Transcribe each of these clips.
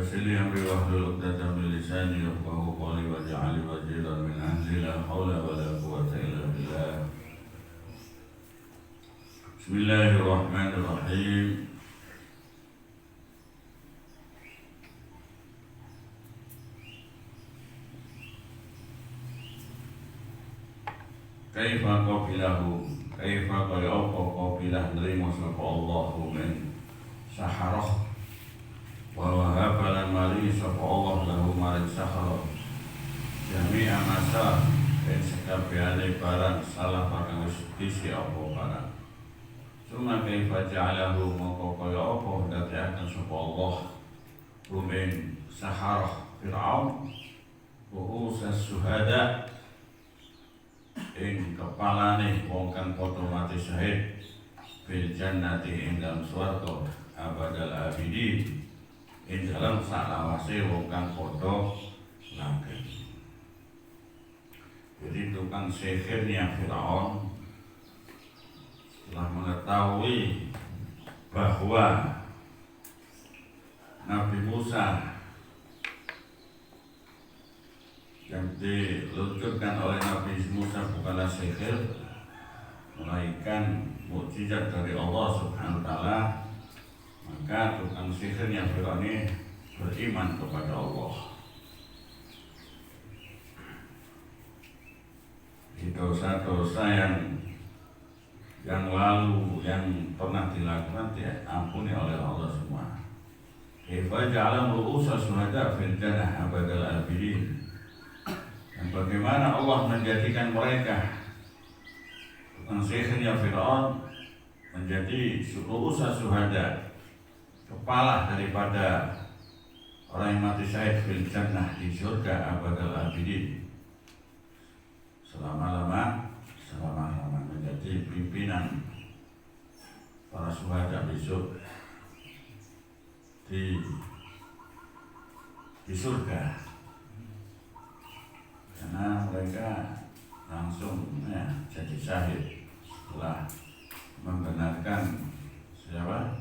ويسر لي أمري واحلل عقدة من لساني يفقهوا قولي واجعل لي وزيرا من أهلي لا حول ولا قوة إلا بالله. بسم الله الرحمن الرحيم. Kaifa qabilahu kaifa qayapa qabilah nerima sapa Allahu min saharah wa wahaba lan mari sapa Allah lahu maring saharah jami'a masa ing sakabehane barang salah kang wis disi apa barang summa kaifa ja'alahu moko kaya apa dadiaken sapa Allah rumen saharah Fir'aun ru'usas syuhada ing kepalane wong kang padha mati syahid fil jannati ing dalam swarga abadal abidin ing dalam salawase wong kang padha langgeng. Jadi tukang sihirnya Fir'aun telah mengetahui bahwa Nabi Musa yang diluncurkan oleh Nabi Musa bukanlah sihir, melainkan mukjizat dari Allah Subhanahu wa Ta'ala. Maka tukang sihirnya Fir'aun ini beriman kepada Allah. Di dosa-dosa yang lalu yang pernah dilakukan diampuni oleh Allah semua. Kaifa ja'ala ru'usa syuhada fil jannah abadal abidin. Dan bagaimana Allah menjadikan mereka tukang sihirnya Fir'aun menjadi ru'usa syuhada, kepala daripada orang yang mati syahid fil jannah di surga abadal abidin, selama-lama menjadi pimpinan para syuhada besok di surga. Karena mereka langsung jadi syahid setelah membenarkan siapa?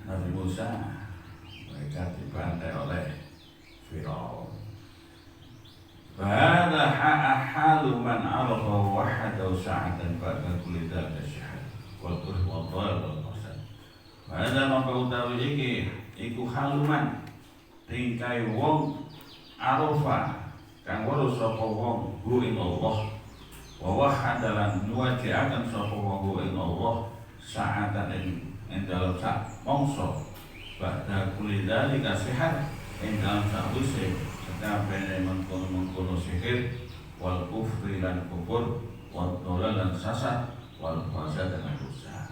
Nabi Musa. Mereka dibantai oleh Fir'aun. Bahada halu man arafa wahadahu sa'atan ba'da kulli dzalika syahid wal qurb wal dhal wal qasad. Bahada maka utawi iku haluman tingkai wong arafa kang weruh sapa wong hu ing Allah wa wahadalan nuwajiaken sapa wong hu ing Allah sa'atan ing dalam sak mangsa ba'da kulli dzalika syahid ing dalam sawise sakabehane mengkono sihir wal kufri lan kufur wal dhalal lan sasat wal fasad lan dosa.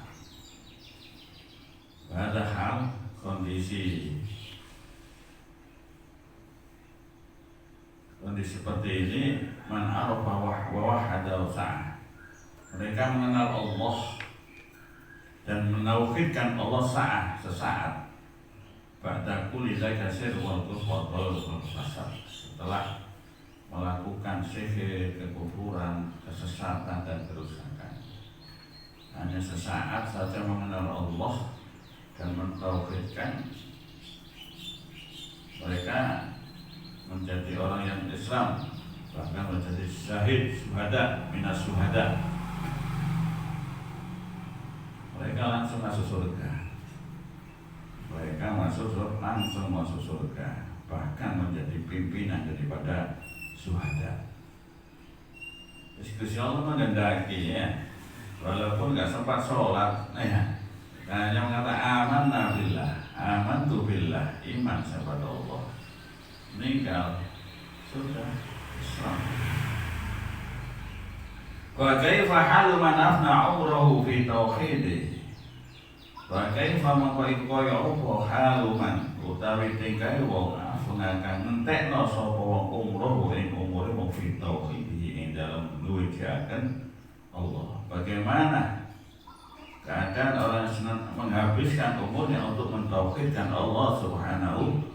Padahal kondisi seperti ini man arafa wa wahada sa'ah. Mereka mengenal Allah dan menauhidkan Allah sesaat. Ba'da kulli dzalika syirk wal kufr wal fasad. Setelah melakukan sihir, kekufuran, kesesatan dan kerusakan. Hanya sesaat saja mengenal Allah dan mentauhidkan, mereka menjadi orang yang Islam, bahkan menjadi syahid, syuhada, minas syuhada. Mereka langsung masuk surga. Langsung masuk surga, bahkan menjadi pimpinan daripada syuhada. Diskusi Allah menghendaki walaupun nggak sempat sholat, hanya mengatakan amantu billah, iman kepada Allah. Meninggal sudah Islam. Wa kaifa halu man afna umrahu fi tauhid. Wa kaifa maqaiqaya apa halu man utawi tingkae wong afna kang entekno sapa wong umroh ing umure mung fi tauhid ing dalem nuwijaken Allah. Bagaimana keadaan orang yang menghabiskan umurnya untuk mentauhidkan Allah Subhanahu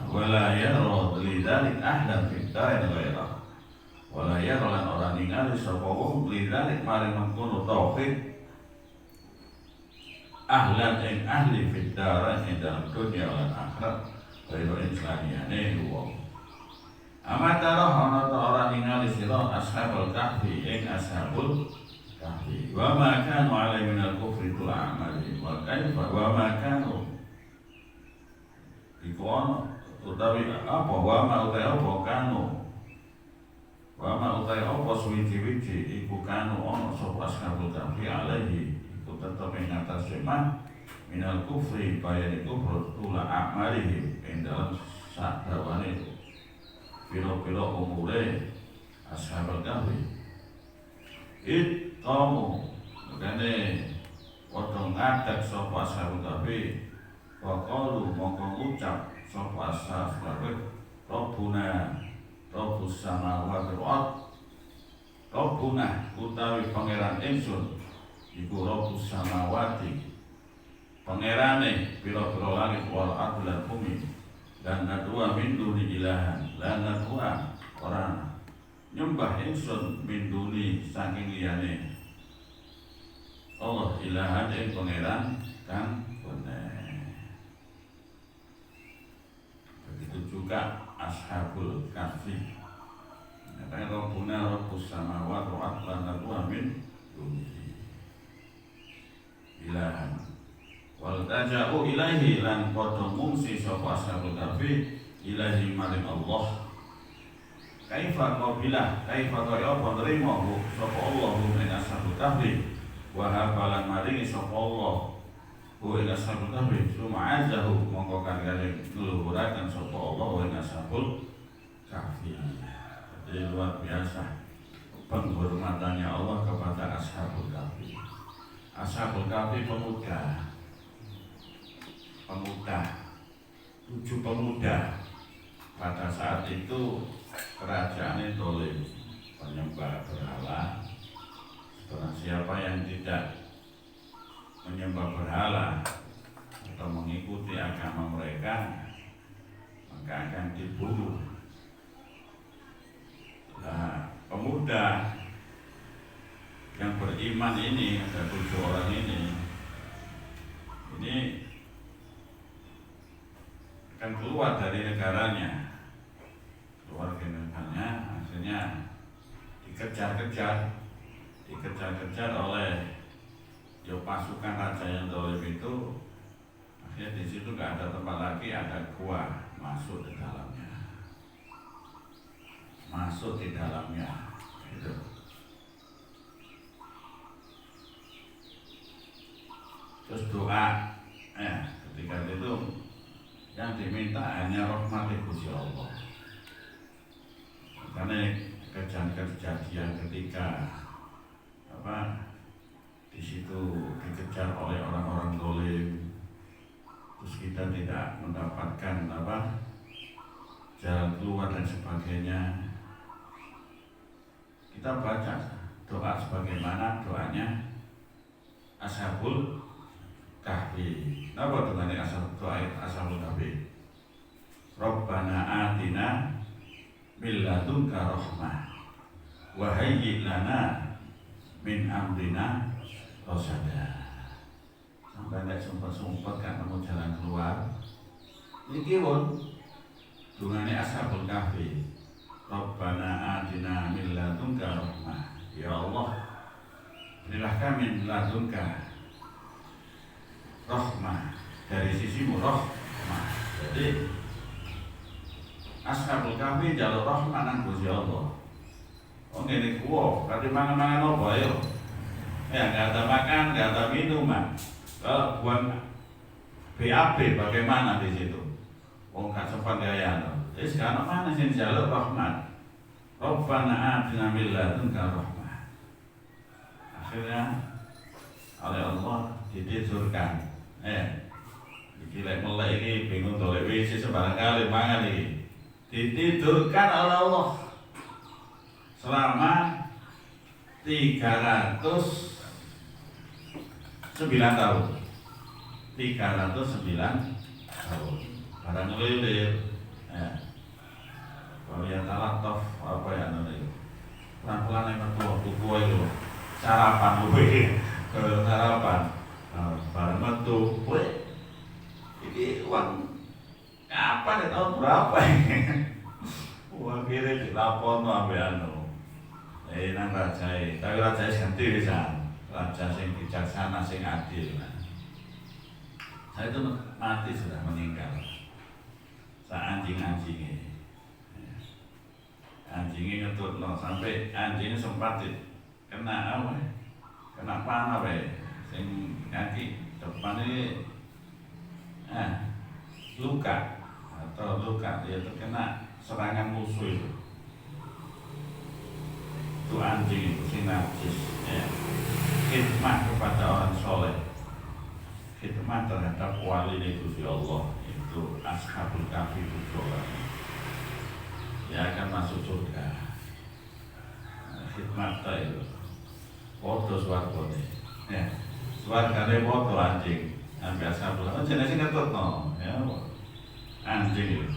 wala yara lidzalik ahlan fid dain ghairah wala yara lan ora ningali sapa wong lidzalik mari mengkono tauhid ahlan ing ahli fid darain ing dalam dunia lan akhirat kaya ing saliyane wong. Amatara ana ta ora ningali sira ashabul kahfi ing ashabul kahfi wa ma kanu ala min al-kufri tul amali wa kaifa wa ma kanu iku ana utawi apa wa ma utawi apa kanu wa ma utawi apa suwiji-wiji iku kanu ana sapa ashabul kahfi alaihi iku tetep ing atas iman minal kufri bayani kufur tula amalihim ing dalam sadawane pira-pira umure ashabul kahfi kamu makane padha ngadeg sapa ashabul kahfi waqalu mongko ngucap sapa ashabul kahfi Rabbuna Rabbus samawati wal ardh Rabbuna utawi pangeran ingsun iku Rabbus samawati pangerane pira-pira langit wal ardh lan bumi dan nadua min duni ilahan lan nadua orang nyembah ingsun min duni saking liyane Allah ilahan ing pangeran kang bener. Begitu juga ashabul kahfi katanya Rabbuna Rabbus samawati wal ardh lan nadua min duni ilahan wal taja'u ilaihi lan padha ngungsi sapa ashabul kahfi ilaihi maring Allah. Kaifa qabila kaifa kaya apa nerima sapa Allah ing ashabul kahfi wa habalan maringi sapa Allah ing ashabul kahfi sum'azahu mongko kangge ngluhuraken sapa Allah ing ashabul kahfi. Jadi luar biasa penghormatannya Allah kepada ashabul kahfi. Ashabul kahfi pemuda 7 pemuda pada saat itu kerajaan Tolim penyembah berhala. Barang siapa yang tidak menyembah berhala atau mengikuti agama mereka maka akan dibunuh. Nah, pemuda yang beriman ini ada 7 orang ini akan keluar dari negaranya, keluar dari negaranya, akhirnya dikejar-kejar oleh pasukan raja yang zalim itu. Akhirnya di situ nggak ada tempat lagi, ada gua, masuk di dalamnya, gitu. Terus doa, ketika itu yang diminta hanya rahmat Gusti Allah. Karena kejadian ketika di situ dikejar oleh orang-orang zalim, terus kita tidak mendapatkan jalan keluar dan sebagainya, kita baca doa sebagaimana doanya ashabul kahfi. Napa dengan ashabul kahfi? Rabbana atina min ladunka rahmah wa hayyi lana min amrina rasada. Sampai nek sumpet-sumpet kan nemu jalan keluar. Iki pun dungane ashabul kahfi. Rabbana atina min ladunka rahmah. Ya Allah, berilah kami min ladunka rahmah, dari sisimu rahmah. Jadi ashabul kahfi jalur rahmah nang Gusti Allah. Oh ngene kuwo, kate mangan-mangan apa ayo? Ya enggak ada makan, enggak ada minuman. Kalau buat BAB bagaimana di situ? Wong gak sempat gaya to. Wis kan mana sing jalur rahmat. Rabbana atina min ladunka rahmah. Akhirnya oleh Allah ditidurkan. Iki lek melek iki bingung dolek WC sembarang kali mangan iki. Ditidurkan oleh Allah selama 309 tahun. 309 tahun. Barang ngelilir. Kalau yang talatof apa ya namanya? Pelan-pelan yang tua itu sarapan sarapan. barang metu, ini uang apa nih tahun berapa ini? Uang kiri dilapor ambil anu, nang rajai, tapi rajai ganti bisa, raja sing bijaksana sing adil. Saya itu mati sudah meninggal, saat anjingnya ngetut sampai anjingnya sempat kena apa? Kena panah sing kaki depan ini luka dia terkena serangan musuh itu anjing itu sing najis ya. Khidmat kepada orang soleh, khidmat terhadap wali Gusti Allah itu Ashabul Kahfi itu dia akan masuk surga. Khidmat itu foto swargane ya, swargane foto anjing ambil Ashabul Kahfi jenisnya ngetutno ya anjing itu.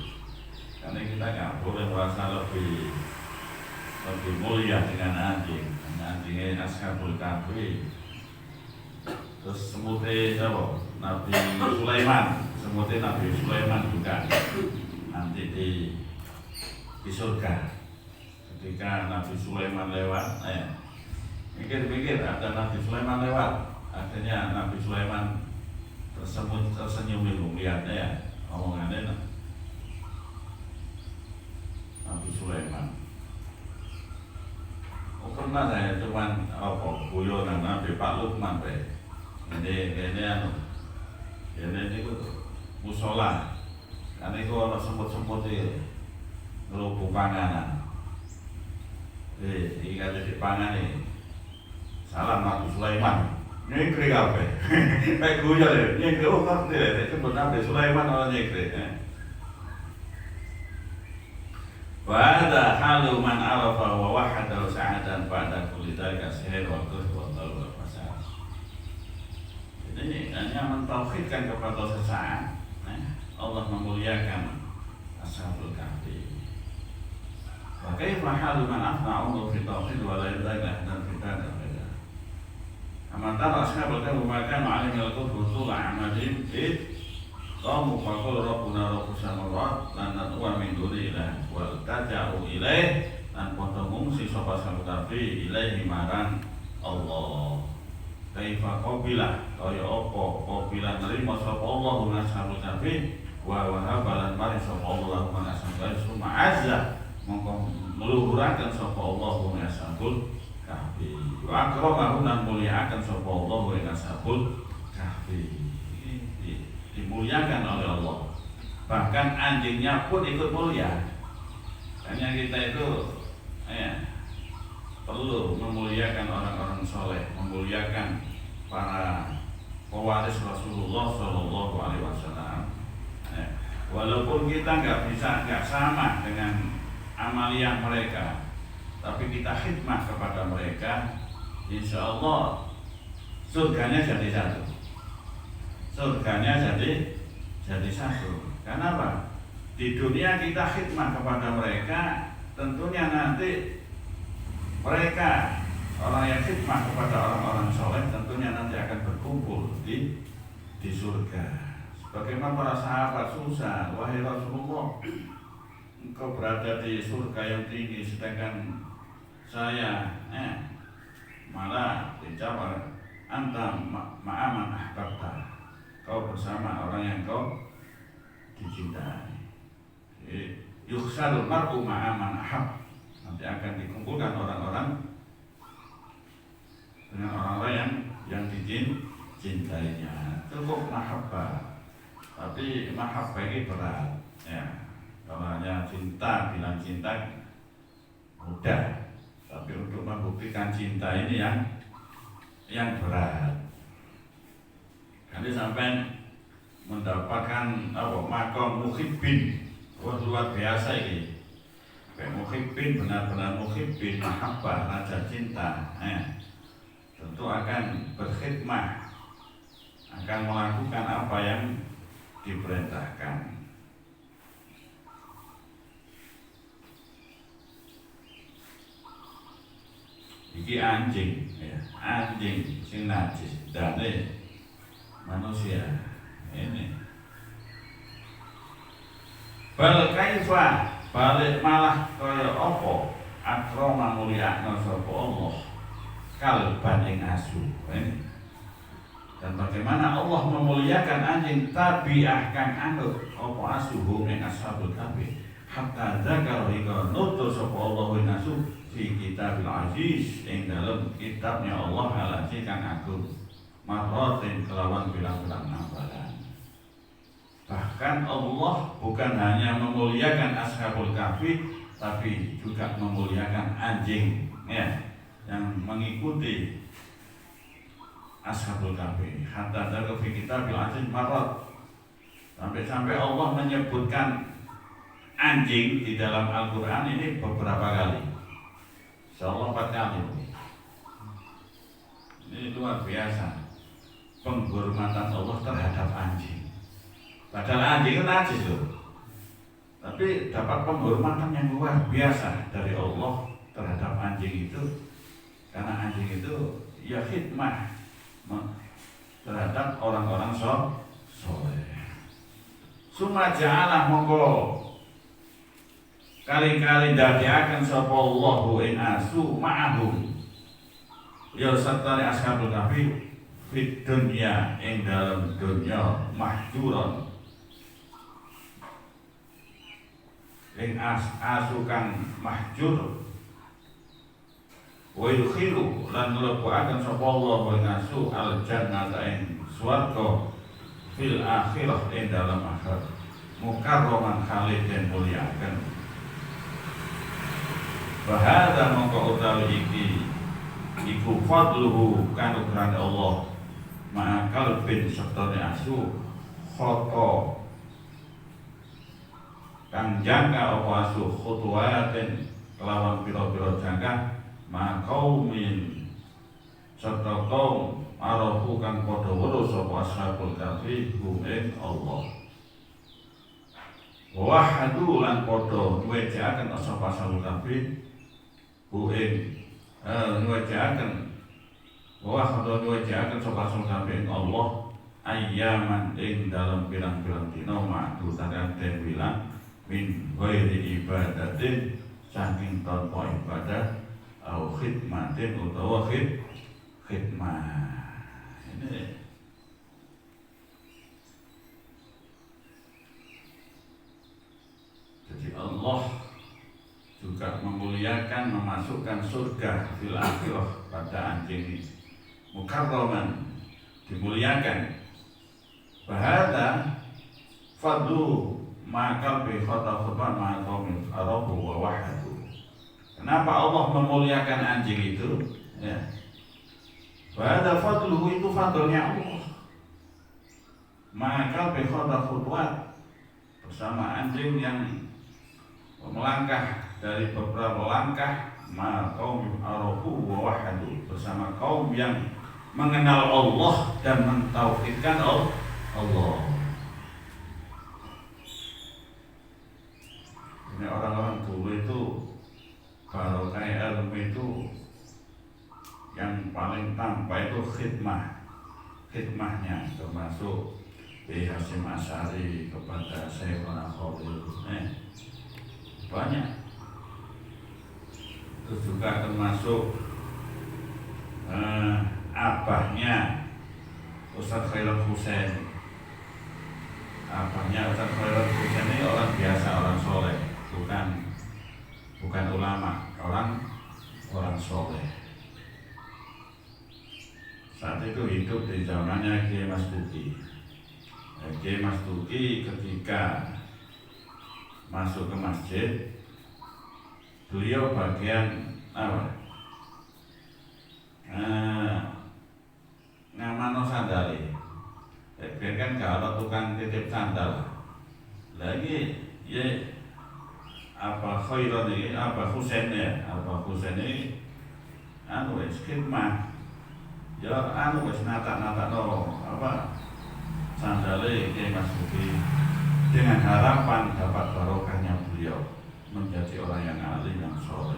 Karena kita nggak boleh merasa lebih mulia dengan anjing. Anjingnya Ashabul Kahfi. Terus semutnya apa? Nabi Sulaiman. Semutnya Nabi Sulaiman juga nanti di surga. Ketika Nabi Sulaiman lewat, mikir-mikir ada Nabi Sulaiman lewat. Akhirnya Nabi Sulaiman tersenyum lihatnya ya, omongannya Nabi Sulaiman. Pernah saya cuman guyonan Nabi Pak Lukman ini itu musola. Karena itu ada semut-semut itu ngelupu panganan. Jika di pangan ini salam Nabi Sulaiman. Nyekri apa? Kayak guyon ya. Nyekri ngerti ya. Itu benar Nabi Sulaiman orang nyekri. Wahada halu man arafa wa wahada sa'adan ba'da kulli dzalika sihir wa kuh wa dal wa fasad. Jadi hanya mentauhidkan kepada sesaat, Allah memuliakan Ashabul Kahfi. Wa kaifa halu man afna'u fi tauhid wa la ilaha dan fi dzalika. Amantara Ashabul Kahfi maka ma'alim al-kufru tul amalin qamu faqala rabbuna rabbus samawati lan nad'u min duni ilah wal taja'u ilaih lan padha ngungsi sapa samutafi ilaihi marang Allah. Kaifa qabila kaya apa qabila nerima sapa Allah Ashabul Kahfi wa wahabalan mari sapa Allah Ashabul Kahfi summa azza mongko meluhuraken sapa Allah Ashabul Kahfi wa akramahu lan muliakan sapa Allah Ashabul Kahfi. Dimuliakan oleh Allah. Bahkan anjingnya pun ikut mulia. Hanya kita itu perlu memuliakan orang-orang soleh, memuliakan para pewaris Rasulullah Shallallahu Alaihi Wasallam. Walaupun kita nggak sama dengan amaliyah mereka, tapi kita khidmat kepada mereka, insya Allah surganya jadi satu. Surganya jadi satu. Karena apa? Di dunia kita khidmat kepada mereka, tentunya nanti mereka orang yang khidmat kepada orang-orang soleh tentunya nanti akan berkumpul di surga. Sebagaimana para sahabat susah, wahai Rasulullah, engkau berada di surga yang tinggi, sedangkan saya malah dijawab anta ma'aman ahbabta. Kau bersama orang yang kau dicintai. Yukhsalul mar'u ma'aman ahab. Nanti akan dikumpulkan orang-orang dengan orang-orang yang dicintainya. Cukup mahabbah. Tapi mahabbah ini berat. Ya. Kalau hanya cinta, bilang cinta mudah. Tapi untuk membuktikan cinta ini yang berat. Nanti sampai mendapatkan makom muhibbin. Wah luar biasa ini. Muhibbin benar-benar muhibbin, mahabbah, raja cinta. Tentu akan berkhidmah, akan melakukan apa yang diperintahkan. Iki anjing, anjing sing najis, dane manusia ini. Bal kaifa balik malah kaya apa akrama mulyakna sapa Allah kalban ing asu ini. Dan bagaimana Allah memuliakan anjing tabi'ah kang anut apa asuhu ing ashabul kahfi hatta zakara hingga nutur sapa Allah ing asu fi kitabil aziz ing dalam kitabnya Allah al-aziz kang agung marratin kelawan bilang-bilang nambalan. Bahkan Allah bukan hanya memuliakan ashabul kahfi tapi juga memuliakan anjing ya yang mengikuti ashabul kahfi hatta daga fi kitabil aziz marrat sampai Allah menyebutkan anjing di dalam Al-Qur'an ini beberapa kali. Insyaallah 4 kali. Ini luar biasa penghormatan Allah terhadap anjing. Padahal anjing itu najis loh. Tapi dapat penghormatan yang luar biasa dari Allah terhadap anjing itu karena anjing itu ya khidmah terhadap orang-orang soleh. Suma ja'alah monggo kali-kali dadiaken sapa Allahu ing asu ma'ahum ya satare ashabul kahfi fid dunya ing dalam dunya mahjuran ing asu kang mahjur wa yukhilu lan mlebu-aken sapa Allah ing asu al jannata ing swarga fil akhirah ing dalam akhirat mukarraman khalid dan muliakan. Bahada mongko utawi iki iku fadluhu kanugrahan Allah ma'a kalbin serta asu khoto kang jangka apa asu khutuwatin kelawan pira-pira jangka ma qaumin serta kaum arafu kang padha weruh sapa ashabul kahfi hum ing Allah wa wahadu lan padha wejaken sapa ashabul kahfi hum ing wejaken wa wahadu wejaken sapa ashabul kahfi ing Allah ayyaman ing dalam pirang-pirang dina ma'du sadan den bilang min ghairi ibadatin saking tanpa ibadah au khidmatin utawa khidmah. Ini jadi Allah juga memuliakan memasukkan surga fil akhirah pada anjing ini mukarraman dimuliakan. Bahada fadlu maka bi khata khutbah maka min arabu wa wahadu. Kenapa Allah memuliakan anjing itu? Ya. Bahada fadluhu itu fadlnya Allah. Maka bi khata khutbah bersama anjing yang melangkah dari beberapa langkah maka min arabu wa wahadu bersama kaum yang mengenal Allah dan mentauhidkan Allah. Ini orang-orang dulu itu kalau kayak ilmu itu yang paling tampak itu khidmahnya termasuk Bi Hasyim Asy'ari kepada Syekhuna Khalil banyak. Itu juga termasuk abahnya Ustaz Khairul Husain. Abahnya Ustaz Khairul Husain ini orang biasa, orang soleh, bukan ulama, orang soleh. Saat itu hidup di zamannya Kiai Mas Duki. Kiai Mas Duki ketika masuk ke masjid, beliau bagian apa? Ngamano sandali. Biar kan kalau tukang titip sandal lagi ya apa Khairul ini apa Husain ini khidmah ya nata apa sandale Kiai Mas Duki dengan harapan dapat barokahnya beliau menjadi orang yang alim yang soleh.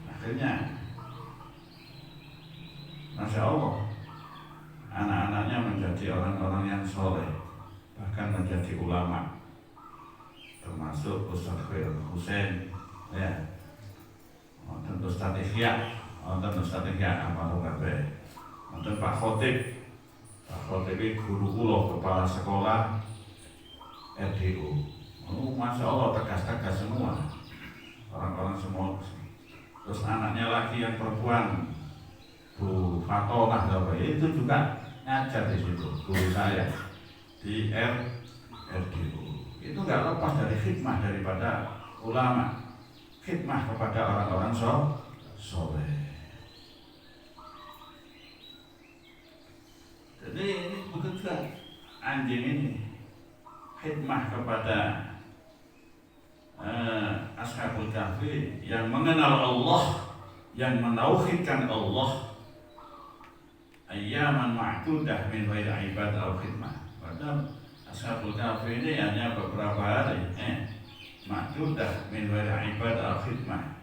Akhirnya Masya Allah anak-anaknya menjadi orang-orang yang soleh, bahkan menjadi ulama, termasuk Ustaz Khair Hussein, ya, wonten Ustaz Ihya, wonten Ustaz Ihya almarhum kabeh, wonten Pak Khotib. Pak Khotib iki guru kula, kepala sekolah RDU. Masya Allah tegas-tegas semua, orang-orang semua. Terus anaknya lagi yang perempuan, Bu Fatonah itu juga ngajar di situ, guru saya di RDU. Itu nggak lepas dari khidmah daripada ulama, khidmah kepada orang-orang soleh. Jadi ini bukan juga anjing ini khidmah kepada Ashabul Kahfi yang mengenal Allah, yang menauhidkan Allah, ayyaman ma'dudah min ghairi ibadah atau khidmah. Padahal Ashabul Kahfi ini hanya beberapa hari, ma'dudah min ghairi ibadah atau khidmah.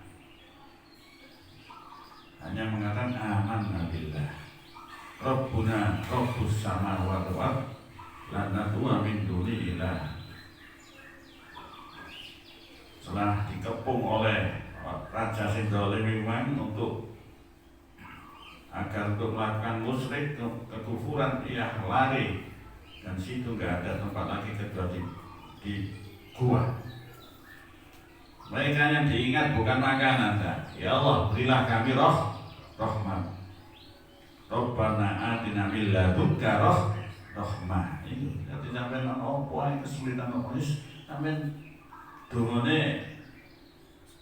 Hanya mengatakan amanna billah, Rabbuna Rabbus samawati wal ardh, la nad'u min dunihi ilah. Setelah dikepung oleh Raja Sindolim untuk melakukan musyrik, kekufuran, ia lari, dan situ nggak ada tempat lagi kedua di gua. Mereka yang diingat bukan makanan, ya Allah berilah kami rahmat. Rabbana atina min ladunka rahmah. Ini jadi sampai opo yang kesulitan opo sampai dungane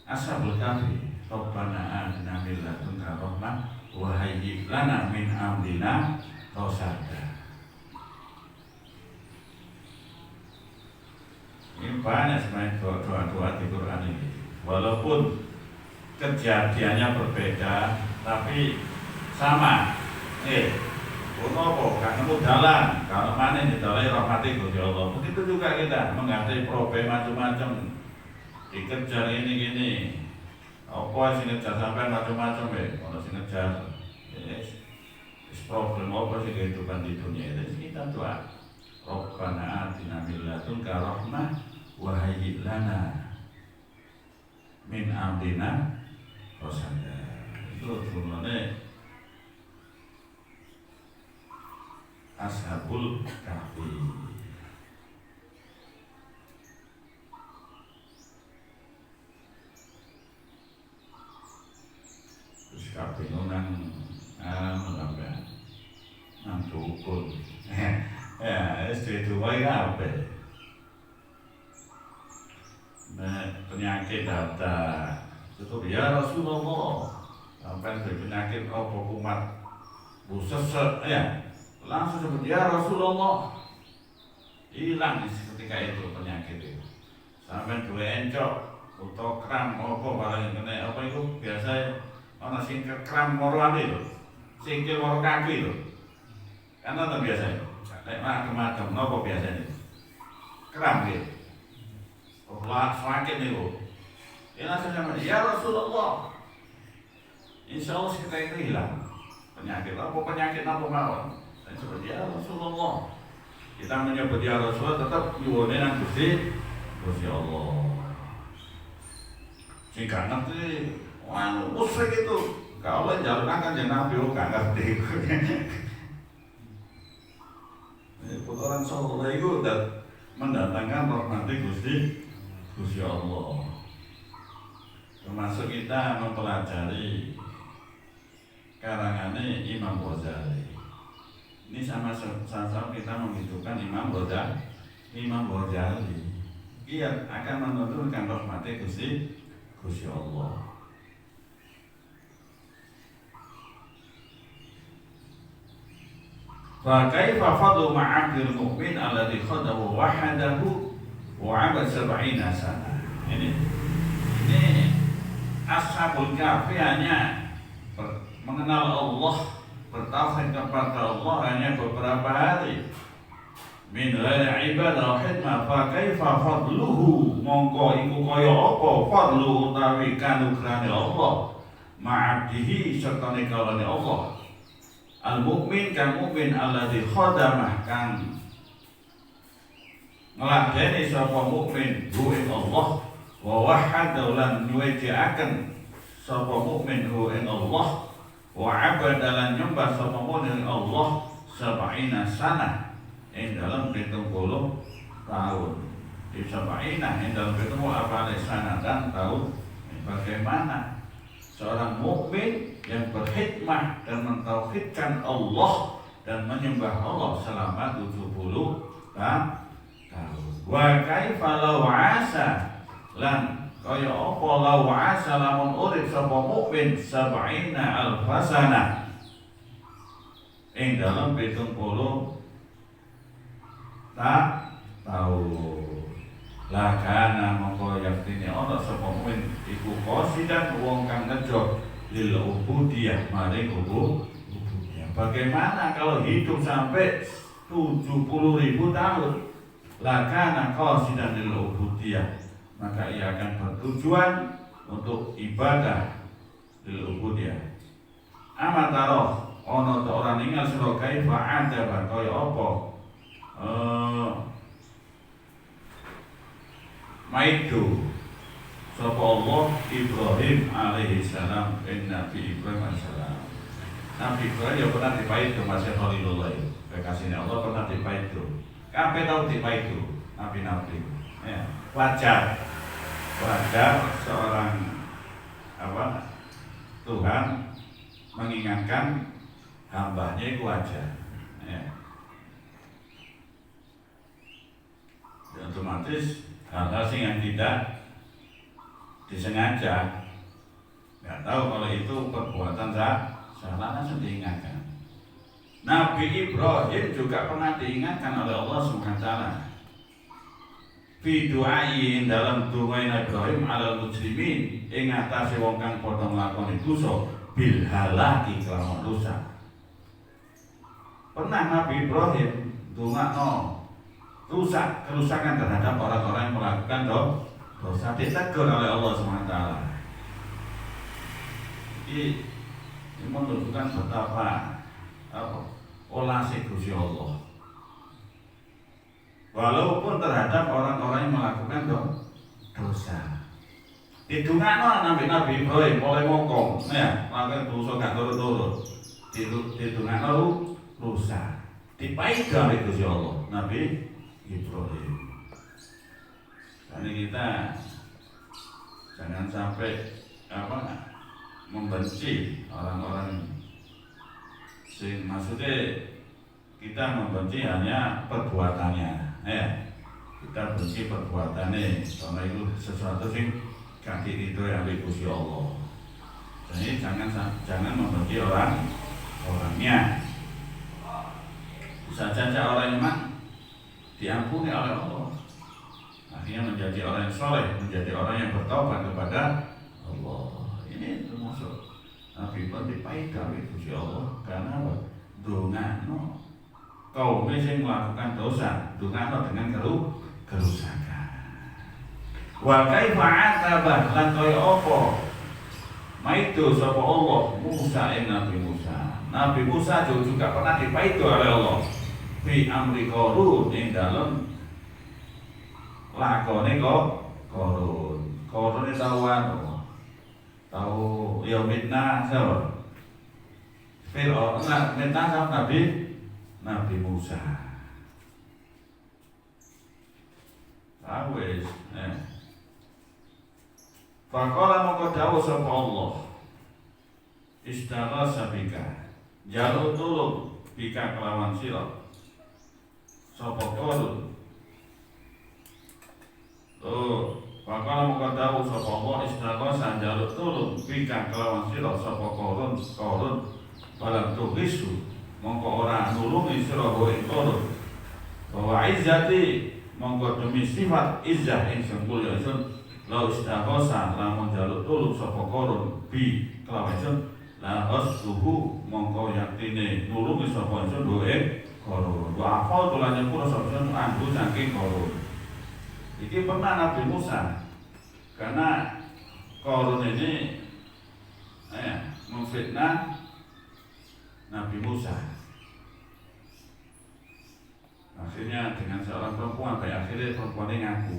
Ashabul Kahfi. Rabbana atina min ladunka rahmah wa hayyi lana min amrina rasada. Ini banyak sebenarnya doa-doa di Quran ini. Walaupun kejadiannya berbeda, tapi sama. Apa? Gak nemu dalan. Kalau mana didalai rahmati Gusti Allah. Begitu juga kita menghadapi problem macam-macam. Dikejar ini gini. Apa sih ngejar sampai macam-macam kalau sih ngejar. Problem apa sih kehidupan di dunia ini? Kita doa. Rabbana atina min ladunka rahmah wa hayyi lana min amrina rasada. Itu sebenarnya Ashabul Kahfi. Terus kabeh nang sampai nang dukun. Ya, itu wae kabeh. Penyakit datang. Tutup ya Rasulullah. Sampai penyakit apa kumat busesek ya. Langsung sebut ya Rasulullah, hilang ketika itu penyakit itu. Sampai dua encok atau kram apa barang yang kena apa itu biasa orang sing kram moruan itu, singkil moru kaki itu, karena itu biasa itu. Kayak macam-macam, apa biasanya kram gitu. Sakit itu. Ya langsung sama ya Rasulullah. Insya Allah kita itu hilang penyakit apa mawon. Seperti ya Rasulullah, kita menyebut ya Rasulullah tetap nyuwune nang Gusti Allah. Sing gak ngerti, musyrik itu, gak oleh jalur kan Nabi gak ngerti. Orang soleh itu mendatangkan rahmat Gusti Allah. Termasuk kita mempelajari karangannya Imam Ghazali. Ini sama-sama kita menghidupkan Imam Ghazali. Dia akan menurunkan rahmat-Nya Gusti Allah. Fa kaifa fadlu ma'abdil mu'min alladhi khadahu wahdahu wa 'abad 70 sana. Ini Ashabul Kahfi hanya mengenal Allah, bertauhid kepada Allah hanya beberapa hari. Min ghairi ibadah khidmah fa kaifa fadluhu, mongko iku kaya apa fadlu utawi kanugrahane Allah ma'abdihi serta kalane Allah. Al mukmin kang mukmin alladzi khadamah kang ngeladeni sapa mukmin hu ing Allah wa wahhada lan nyuwitiaken sapa mukmin hu ing Allah wa abada lan nyembah sapa mukmin ing Allah sab'ina sanah ing dalam 70 tahun. Di sab'ina ing dalam 70 apa sana dan tahun. Bagaimana seorang mukmin yang berkhidmah dan mentauhidkan Allah dan menyembah Allah selama 70 tahun. Wa kaifa law asa lan kaya apa law asa lamun urip sapa mukmin sab'ina alfasana ing dalam 70 tahun. Lah kana mongko yaktine ana sapa mukmin iku qasidan wong kang ngejo lil ubudiyah maring ubudiyah. Bagaimana kalau hidup sampai 70.000 tahun? La kana qasidan lil ubudiyah, maka ia akan bertujuan untuk ibadah lil ubudiyah. Amataroh ana ta ora ningal sira kaifa ada kaya apa maidu sapa Allah Ibrahim alaihi salam Nabi Ibrahim alaihi salam. Nabi Ibrahim ya pernah dipaidu masih Khalilullah. Kekasihnya Allah pernah dipaidu. Kabeh tau dipaidu nabi-nabi. Ya, wajar seorang Tuhan mengingatkan hambanya itu wajar. Ya. Dan otomatis hal-hal yang tidak disengaja, nggak tahu kalau itu perbuatan salah langsung diingatkan. Nabi Ibrahim juga pernah diingatkan oleh Allah SWT fi du'ai dalam doa Nabi Ibrahim alal muslimin ing atase wong kang padha nglakoni dosa bil halaki kelawan dosa. Pernah Nabi Ibrahim ndongakno kerusakan terhadap orang-orang yang melakukan dosa, ditegur oleh Allah SWT. Ini menunjukkan betapa olase Gusti Allah. Walaupun terhadap orang-orang yang melakukan dosa. Didongakno Nabi Ibrahim oleh mongkong, ya, melakukan dosa gak turut-turut. Didongakno dosa. Dipaid oleh Gusti Allah, Nabi Ibrahim. Karena kita jangan sampai membenci orang-orang sing maksudnya kita membenci hanya perbuatannya, ya. Kita benci perbuatannya karena itu sesuatu sing kaki itu yang Gusti Allah. Jadi jangan membenci orangnya. Bisa saja orang memang diampuni oleh Allah, akhirnya menjadi orang yang soleh, menjadi orang yang bertobat kepada Allah. Ini termasuk Nabi Ibrahim dipaidah oleh Gusti Allah karena apa? Dongakno kaum yang melakukan dosa, dongakno dengan kerusakan. Wa kaifa atabah lan kaya apa maido sapa Allah Musa ing Nabi Musa. Nabi Musa juga pernah dipaidah oleh Allah fi amri Qarun ing dalem lakone Qarun iki tahu ya mitnah sapa Fir'aun mitnah sama Nabi Musa tahu wis Faqala mongko dawuh sapa Allah istaghatsa bika jaluk tulung bika kelawan sira sapa Qarun. Pakala muka dawuh sapa Allah istaghatsa jaluk tulung bika kelawan sira sapa Qarun balang tuhisu mongko ora nulungi sira ing Qarun. Bahwa izzati mongko demi sifat izzah ingsun mulya ingsun la istaghatsa lamun jaluk tulung sapa Qarun bi kelawan ingsun la hasbuhu mongko yaktine nulungi sapa ingsun ing Qarun. Wa afal tulan nyepura sabun anggo saking Qarun. Iki pernah Nabi Musa karena Qarun ini memfitnah Nabi Musa. Akhirnya dengan seorang perempuan, akhirnya perempuan ini ngaku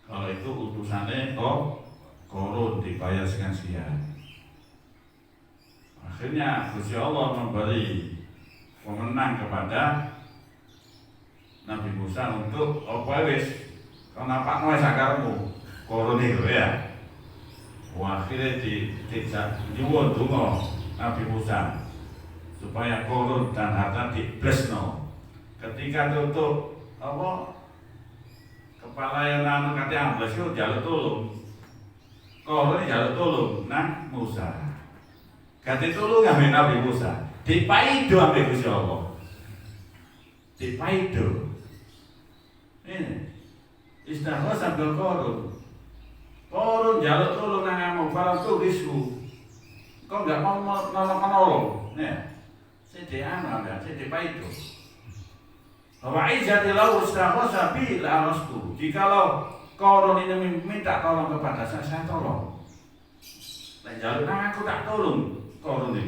kalau itu utusannya Korun dibayar sekian-sekian. Akhirnya Gusti Allah memberi pemenang kepada Nabi Musa untuk wis kau napakno wis sakarmu Korun itu ya. Akhirnya nyuwun donga Nabi Musa supaya Korun dan harta diblesno. Ketika tutup kepala yang anu kate ambles itu jaluk tulung. Korun jaluk tulung nang Musa. Kate tulung ambek Nabi Musa. Dipaido ambek Gusti Allah. Dipaido. Ini istagha sambil Korun jaluk tulung nang amuk falam tu risku. Kau enggak mau nolong. Nih. Sithik anu ambek sithik paido. Wa izzatillahu istagha bi la rastu. Jikalau Korun ini minta tolong kepada saya tolong. Nek jaluk nang aku tak tolong Korun ini.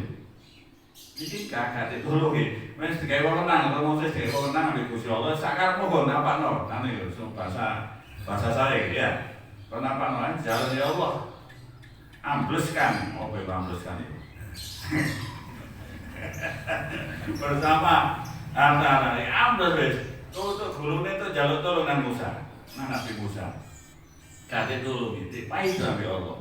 Iki gak ditulungi. Wis digawe wewenang, atau Moses digawe wewenang ambek Gusti Allah, sakarepmu kok napakno. Nane yo bahasa saya ya. Kok napakno jaluk ya Allah. Ambleskan, apa yang ambleskan itu? Bersama antara ambles wis. Tutuk gulune itu jaluk tolong nang Musa, nang Nabi Musa. Kate tulungi, dipaido ambek Allah.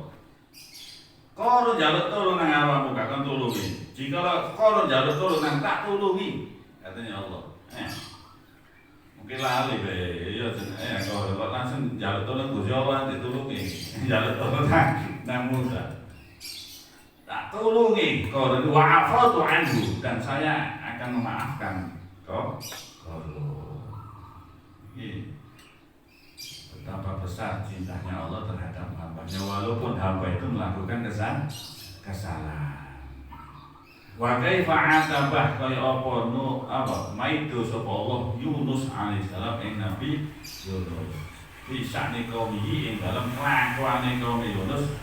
Korun jaluk tulung nang awakmu gak kon tulungi. Jika korun jaluk tulung nang tak tulungi, katanya Allah. Mungkin lali be, ya kalau langsung jaluk tulung Gusti Allah ditulungi. Jaluk tulung nang Musa. Tak tulungi korun wa afatu anhu dan saya akan memaafkan korun. Ini betapa besar cintanya Allah terhadap hamba-Nya walaupun hamba itu melakukan kesalahan. Wa kaifa atabah kaya apa maido sapa Allah Yunus alaihissalam ing Nabi Yunus. Bisa nikomi ing dalam kelakuane kaum Yunus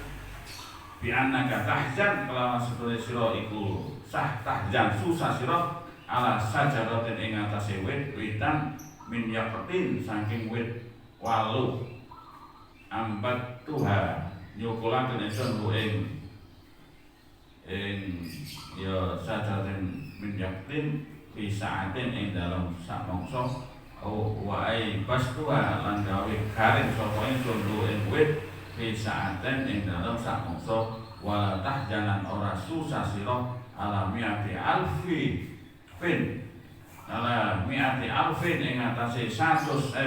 bi annaka tahzan kelawan sedaya sira iku tahzan susah sira ala sajaratin ing atase wit-witan min yaqtin saking wit walu ambat tuha nyukulaken ingsun ing ya sajaratin min yaqtin fi sa'atin ing dalam sak mangsa wae bastuha lan gawe garing sapa ingsun ing wit fi sa'atin ing dalam sak mangsa wala tahjanan ora susah sira ala mi'ati alfi fin ala mi'ati alfin ing atase 100.000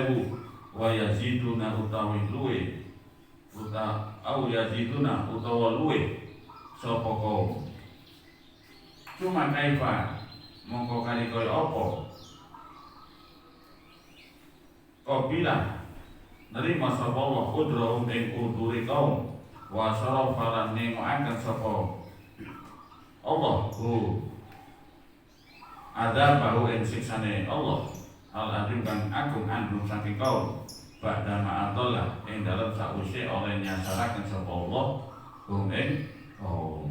wa yaziduna utawi luwe yaziduna utawa luwe sapa kaum cuma kaifa mongko kali kaya apa qabilah nerima sapa Allah kudrahum ing udure kaum wa sarafalan ni'makan sapa Allah adabahu ing siksane Allah al-azim kang agung anhum saking kaum ba'da ma'adallah ing dalam sakwise oleh nyasaraken sapa Allah ing kaum.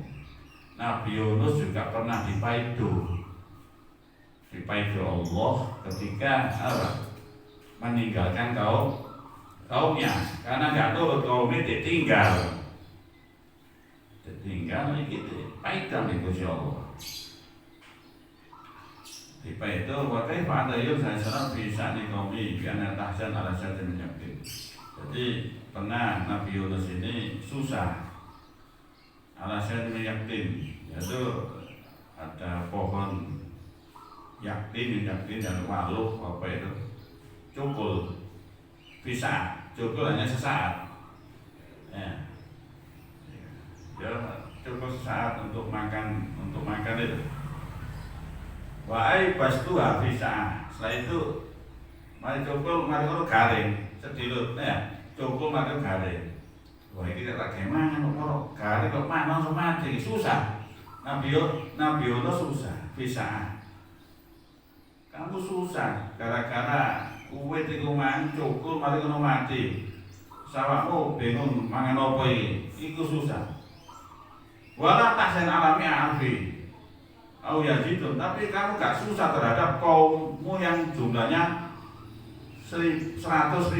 Nabi Yunus juga pernah dipaido Allah ketika meninggalkan kaumnya karena nggak turut kaumnya ditinggal gitu paido nih Gusti Allah. Itu wakai pada Yunus alaihissalam bisa dikomi karena tahsan ala syaitan menyakit. Jadi pernah Nabi Yunus ini susah ala syaitan menyakit, yaitu ada pohon yaktin dan waluh apa itu cukul bisa cukul hanya sesaat ya cukup sesaat untuk makan itu. Wahai bastuha bisa. Setelah itu mari cukul mari garing sedilut ya. Cukul mari garing. Wah ini tak gimana kok garing kok langsung mati susah. Nabi Yunus susah bisa. Kamu susah gara-gara uwit iku cukul mari ngono mati. Sawakmu bingung mangan apa iki? Iku susah. Wala tahsen alami afi. au yazidun, tapi kamu gak susah terhadap kaummu yang jumlahnya 100.000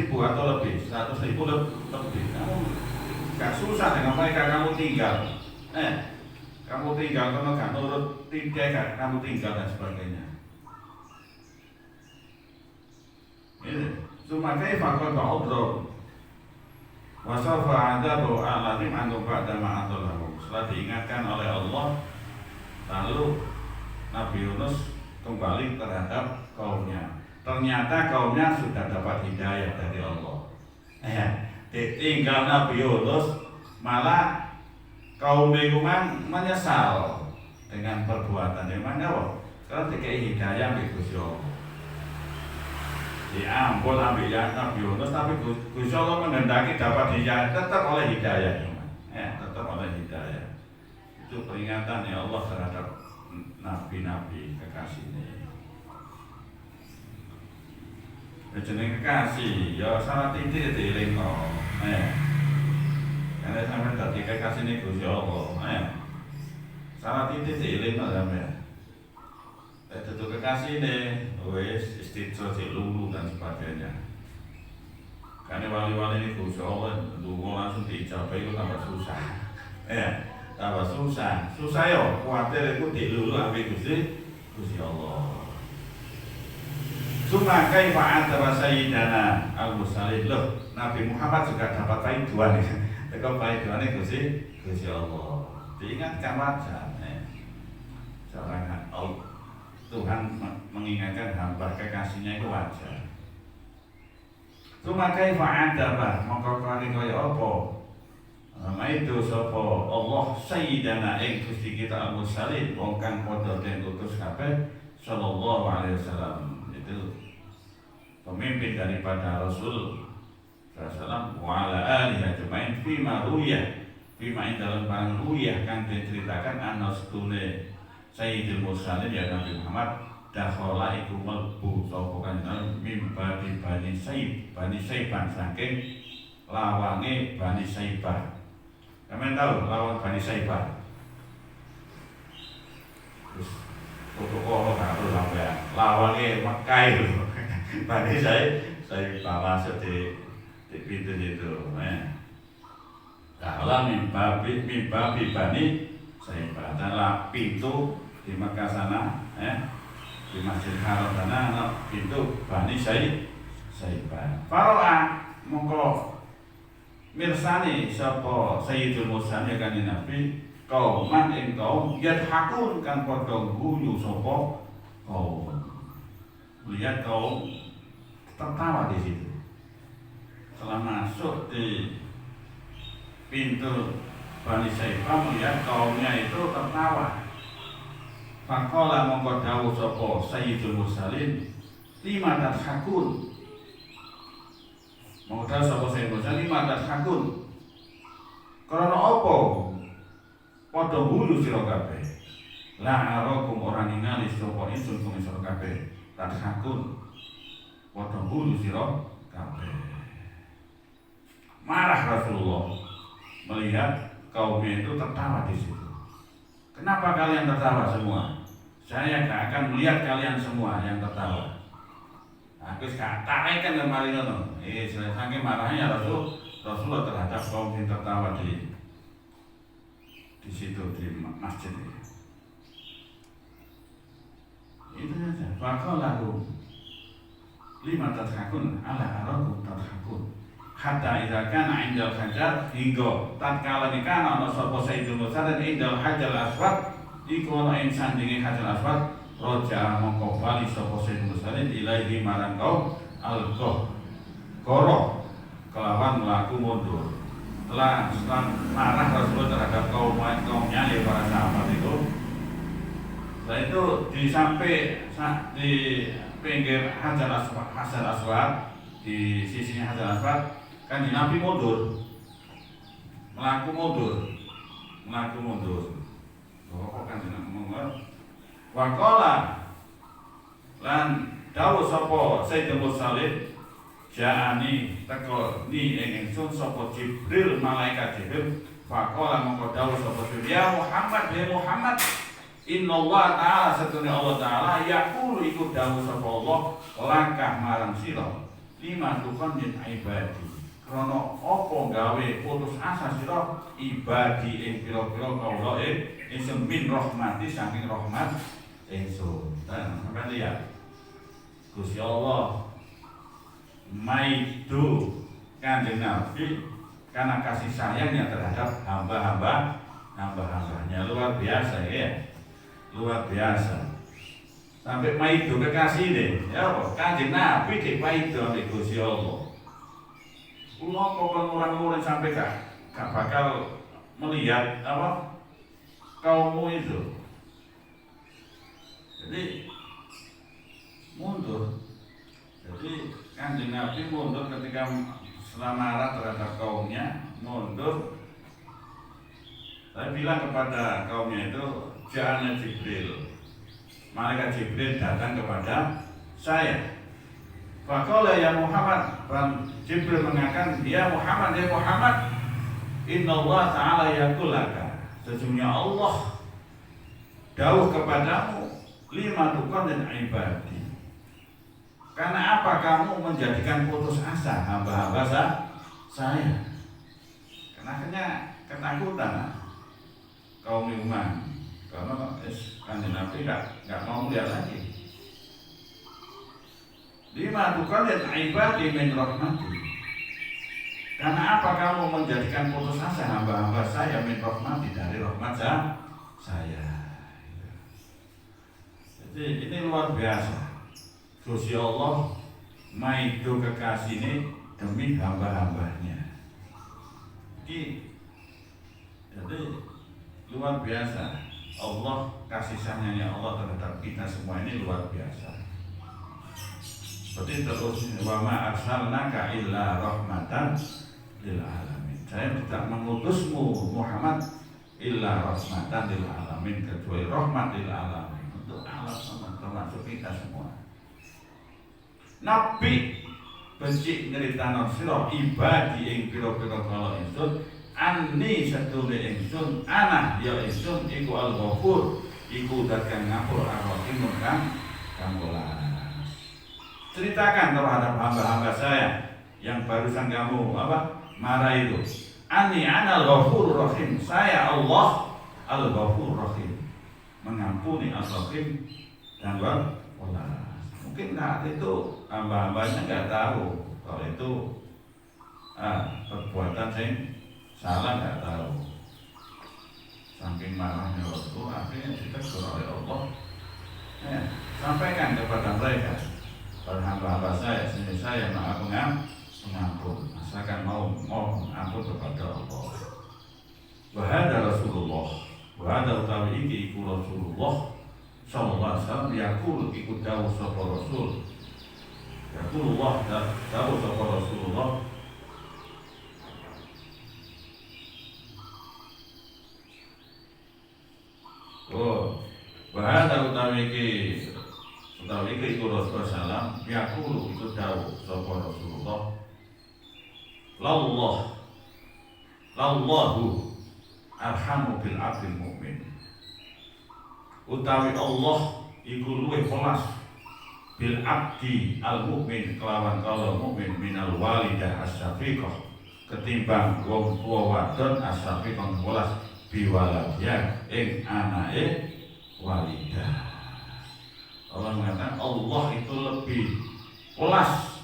atau lebih, 100.000 lebih. Kamu gak susah dengan mereka, kamu tinggal. Kamu tinggal karena gak nurut, tidak kamu tinggal dan sebagainya. Ini cuma kaifa qad udhur wa sawfa adabu alatim antum ba'da ma adallahu. Setelah diingatkan oleh Allah, lalu Nabi Yunus kembali terhadap kaumnya. Ternyata kaumnya sudah dapat hidayah dari Allah. Ditinggal Nabi Yunus, malah kaum Bekuman menyesal dengan perbuatan yang mana. Kalau dikai hidayah Gusti Allah, diampun ambil Nabi Yunus, tapi Gusti Allah menghendaki dapat hidayah, tetap oleh hidayah, tetap oleh hidayah. Itu peringatan ya Allah terhadap nabi-nabi kekasihnya. Jeneng kekasih, ya salah titik dielingno. Karena sampai dadi kekasih ini Gusti Allah. Salah titik dielingno sampeyan. Itu kekasih ini, wis istidro lulu dan sebagainya. Karena wali-wali ini Gusti Allah, lunga langsung diijabah itu tambah susah. Tambah susah. Susah ya, kuatir itu dilulu ambil Gusti Allah. Suma kaifa anta sayyidana al-mursalin. Loh, Nabi Muhammad juga dapat faiduan. Teko faiduane Gusti Allah. Diingatkan wajar. Seorang Tuhan mengingatkan hamba kekasihnya itu wajar. Suma kaifa anta mongko kali kaya apa? Itu sapa Allah sayyidana ing Gusti kita al-mursalin wong kang padha den utus kabeh sallallahu alaihi wasallam. Itu pemimpin daripada Rasul SAW wa ala alihi ajmain fima ruyah, fima dalam barang ruyah kan diceritakan anastune Sayyidul Mursalin ya Nabi Muhammad dakhala iku mlebu sapa kanjeng mimba di Bani Saiban saking lawange Bani Saibah. Kalian tahu lawan Bani Saibah? Terus protokol harus sampai lawannya Mekah itu. Bani Saibah masuk di pintu itu. Kalau mimbabi Bani Saibah adalah pintu di Mekah sana, di Masjid Haram sana ada pintu Bani Saibah. Faro'a mongko mirsani sapa Sayyidul Mursalin kanjeng Nabi kauman ing kaum yadhakun kan padha guyu sapa kaum. Lihat kaum tertawa di situ. Setelah masuk di pintu Bani Saibah melihat kaumnya itu tertawa. Faqala mongko dawuh sapa Sayyidul Mursalin lima tadhakun. Mongko dawuh sapa Sayyidul Mursalin lima tadhakun. Karena apa? Padha guyu sira kabeh. La arakum ora ningali sapa ingsun kang sira kabeh. Tadhakun. Padha guyu sira kabeh. Marah Rasulullah melihat kaumnya itu tertawa di situ. Kenapa kalian tertawa semua? Saya gak akan melihat kalian semua yang tertawa. Aku gak tarekan kemarin itu. Saking marahnya Rasulullah terhadap kaum yang tertawa di situ di masjid itu. Itu saja. Faqalahu lima tadhakun ala arakum tadhakun. Hatta idza kana 'indal hajar hingga tatkala nikana ana sapa Sayyidul Mursalin indal hajar aswad iku ana ing sandinge hajar aswad roja mongko bali sapa Sayyidul Mursalin ilaihi marang kaum al-qoro kelawan mlaku mundur. Setelah marah Rasulullah terhadap kaumnya ya para sahabat itu. Setelah itu di pinggir hajar aswad di sisinya hajar aswad kan di Nabi mundur, melaku mundur. Kok kan di Nabi mundur? Wakola lan dawuh sapa Sayyidul Mursalin ja'ani teko ni ingsun sapa Jibril malaikat Jibril. Wakola mongko dawuh sapa ya Muhammad Innallaha ta'ala satune Allah taala yaqulu iku dawuh sapa Allah langkah marang sira lima tukon yen ibadi krana apa gawe putus asa sira ibadi ing pira-pira kawula ingsun min rahmati saking rahmat ingsun. Sampeyan lihat Gusti Allah maido Kanjeng Nabi karena kasih sayangnya terhadap hamba-hambanya luar biasa ya. Luar biasa sampai maido kekasih deh ya apa Kanjeng Nabi dek maido ambek Gusti Allah. Kula kok orang-orang sampai gak bakal melihat apa kaummu itu, jadi mundur. Jadi Kanjeng Nabi mundur ketika marah terhadap kaumnya, mundur. Saya bilang kepada kaumnya itu, Ja'ana Jibril, malaikat Jibril datang kepada saya. Faqala ya Muhammad, Jibril mengatakan, ya Muhammad, Inna Allah Ta'ala yaqul laka, sesungguhnya Allah dawuh kepadamu, lima tukon dan ibadi. Karena apa kamu menjadikan putus asa hamba-hamba saya? Karena ketakutan kaum iman. Karena Kanjeng Nabi nggak mau lihat lagi. Lima tukon dan ibadi min rahmati. Karena apa kamu menjadikan putus asa hamba-hamba saya min rahmati dari rahmat saya? Jadi ini luar biasa. Gusti Allah maido kekasih ini demi hamba-hambanya. Jadi luar biasa. Allah kasih sayangnya Allah terhadap kita semua ini luar biasa. Seperti terus wa ma arsalnaka illa rahmatan lil alamin. Saya tidak mengutusmu Muhammad illa rahmatan lil alamin, kecuali rahmat lil alamin untuk alam semesta termasuk kita semua. Nabi benci nyeritakno sira ibadi ing pira-pira kala ingsun anni satune ingsun ana ya ingsun iku al-ghafur iku dat kang ngapur ar-rahim kang welas. Ceritakan terhadap hamba-hamba saya yang barusan kamu marah itu. Anni ana al-ghafur rahim, saya Allah al-ghafur rahim, mengampuni al-rahim dan welas. Mungkin saat itu hamba-hambanya nggak tahu kalau itu perbuatan yang salah, nggak tahu. Saking marahnya Rasul, akhirnya ditegur oleh Allah. Sampaikan kepada mereka, pada hamba-hamba saya, sini saya maha pengampun, asalkan mau ampun kepada Allah. Wahada Rasulullah, wahada utawi iki iku Rasulullah sallallahu alaihi wasallam yaqul iku dawuh sapa Rasul. Yaqulullah dawuh sapa Rasulullah. Wahada utawi iki iku Rasulullah sallam yaqul iku dawuh sapa Rasulullah. Lallahu arhamu bil abdil mu'min. Utawi Allah iku luwih welas bil abdi al mukmin kelawan kala mukmin minal walidah as-safiqah ketimbang wong tuwa wadon as-safiqah welas biwaladiya ing anake walidah. Allah mengatakan Allah itu lebih welas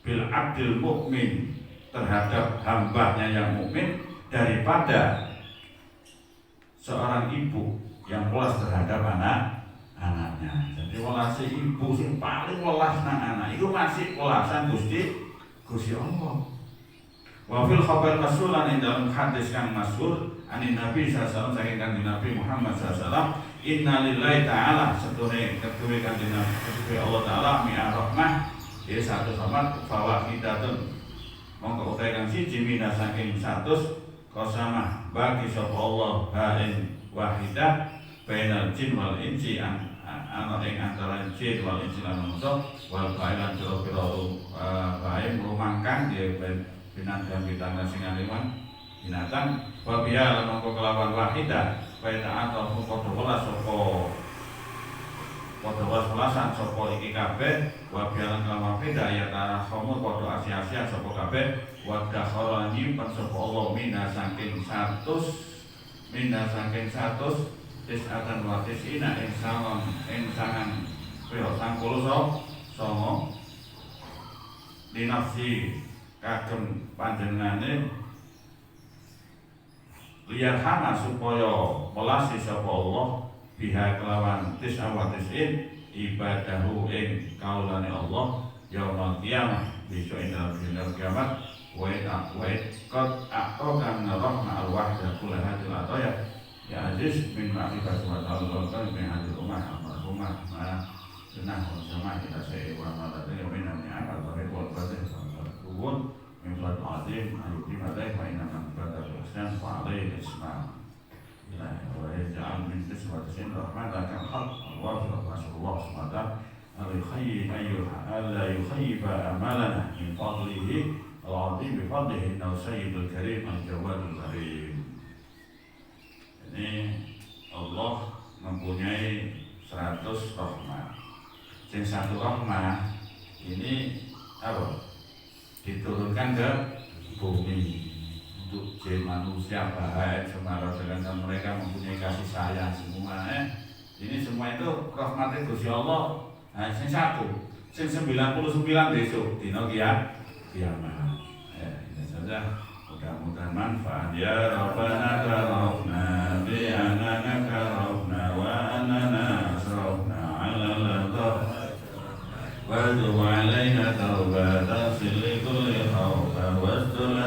bil abdil mukmin terhadap hambanya yang mukmin daripada seorang ibu yang welas terhadap anaknya. Jadi welase ibu sing paling welas nang anak itu masih welasan Gusti Allah. Wa fil khabar masulan ing dalam hadis kang masyhur anin Nabi sallallahu alaihi wasallam saking kanjeng Nabi Muhammad sallallahu alaihi wasallam inna lillahi ta'ala setune ketuwe kanjeng Nabi Allah taala mi'ar rahmah ya satu rahmat fawahidatun mongko utahe kang siji mina saking 100 qasamah bagi sapa Allah ha'in wahidah bainal jin wal insi ana ing antara jin wal insi lan manusa wal bailan pira-pira bae rumangkang ya binatang sing aliman binatang wabiya lan kelawan wahidah baita atau padha welas sapa padha welasan sapa iki kabeh wabiya lan kelawan wahidah ya ta somo padha asia-asia sapa kabeh wa dakhala nyimpen sapa Allah minna saking 100 tis'atan wa tis'ina ing sangan pira 90 songo dinafsi kagem panjenengane lihat hama supaya melasi sapa Allah biha kelawan tis'in ibadahu ing kaulane Allah yaumul qiyamah besok ing dalam kiamat wa qad aqakan rahma al-wahda kullahatil ataya ya aziz min ma'rifati wa ta'ala min hadil ummah nah sama kita sewa maladhi wa min ni'amal wa wal fadl wa min fadl azim ayuti madai fa inna man badal ihsan fa alayhi isma ila wa yaj'al min tisbatin rahmatan haq wa rasulullah subhanahu alla yukhayyiba amalana min fadlihi al-azim bi fadlihi innahu sayyidul karim al-jawadul karim. Ini Allah mempunyai 100 rahmat. Yang satu rahmat ini apa? Diturunkan ke bumi untuk jin manusia baik semara dengan mereka mempunyai kasih sayang semua. Ini semua itu rahmatnya Gusti Allah. Nah, yang satu, yang 99 besok dino kiamat. Ini saja. Mudah-mudahan manfaat ya Rabbana.